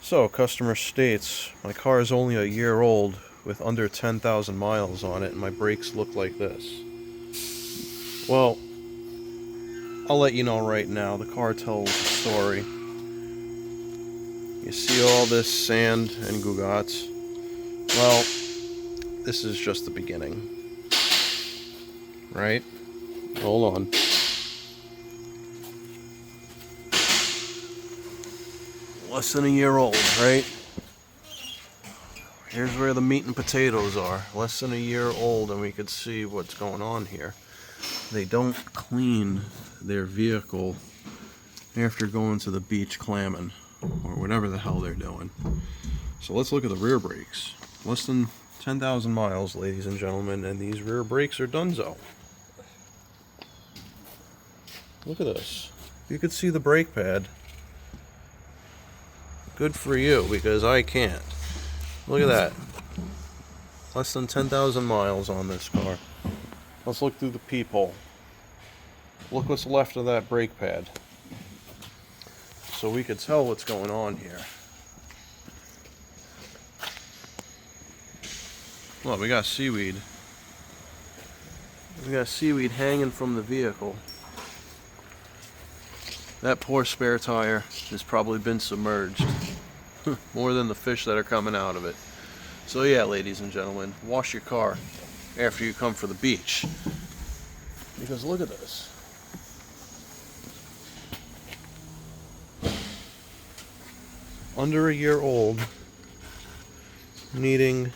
So, customer states, my car is only a year old with under 10,000 miles on it and my brakes look like this. Well, I'll let you know right now, the car tells a story. You see all this sand and Gugats? Well, this is just the beginning. Right? Hold on. Less than a year old, right? Here's where the meat and potatoes are. Less than a year old, and we could see what's going on here. They don't clean their vehicle after going to the beach clamming, or whatever the hell they're doing. So let's look at the rear brakes. Less than 10,000 miles, ladies and gentlemen, and these rear brakes are donezo. Look at this. You could see the brake pad. Good for you, because I can't. Look at that. Less than 10,000 miles on this car. Let's look through the peephole. Look what's left of that brake pad. So we could tell what's going on here. Well, we got seaweed. We got seaweed hanging from the vehicle. That poor spare tire has probably been submerged. More than the fish that are coming out of it. So yeah, ladies and gentlemen, wash your car after you come for the beach. Because look at this. Under a year old, needing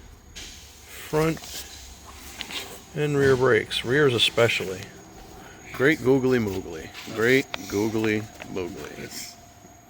front and rear brakes. Rears especially. Great googly moogly. Great googly moogly.